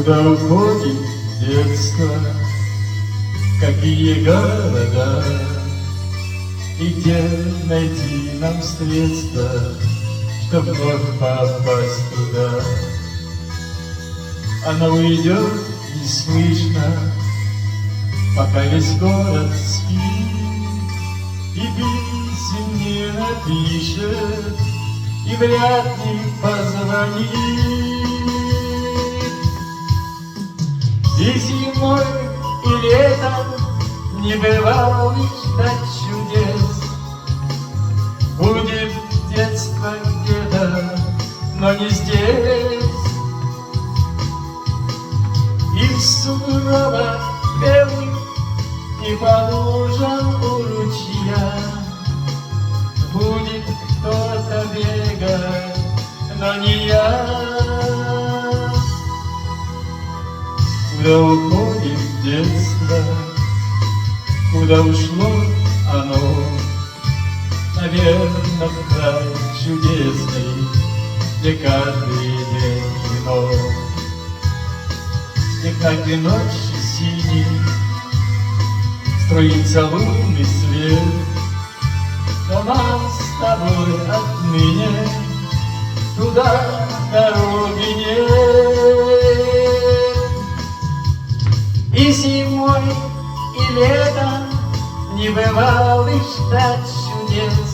Куда уходит детство, какие города, и где найти нам средства, чтоб вновь попасть туда. Она уйдет неслышно, пока весь город спит, и писем не напишет, и вряд ли позвонит. И зимой, и летом не бывало ждать чудес. Будет детство где-то, но не здесь. И в сугробах белых, и по лужам у ручья будет кто-то бегать, но не я. Куда уходит детство, куда ушло оно? Наверно, в край чудесный, где каждый день кино. Где каждой ночью синий струится лунный свет, но нам с тобой отныне туда дороги нет. И зимой, и летом не бывало ждать чудес.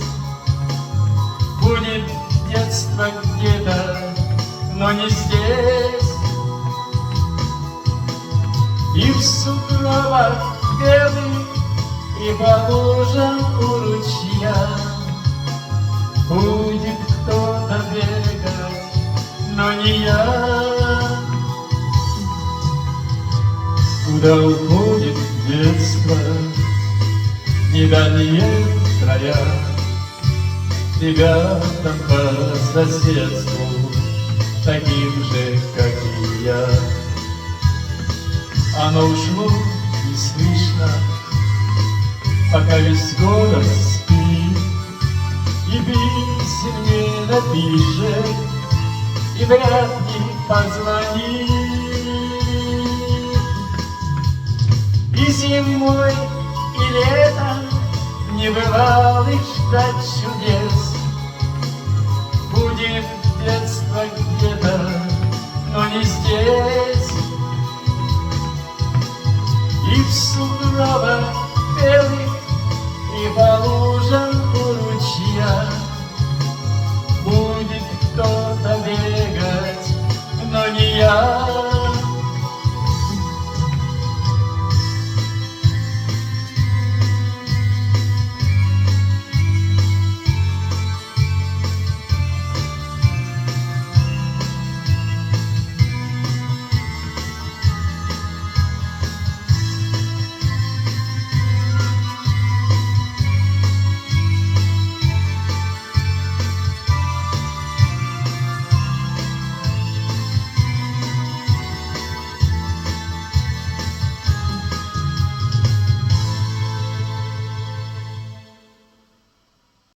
Будет детство где-то, но не здесь. И в сугробах белых, и по лужам у ручья будет кто-то бегать, но не я. Куда уходит детство, недальние края, ребятам по соседству, таким же, как и я. Оно ушло неслышно, пока весь город спит, и писем не напишет, и вряд ли позвонит. И зимой, и летом не бывало ждать чудес. Будет детство где-то, но не здесь.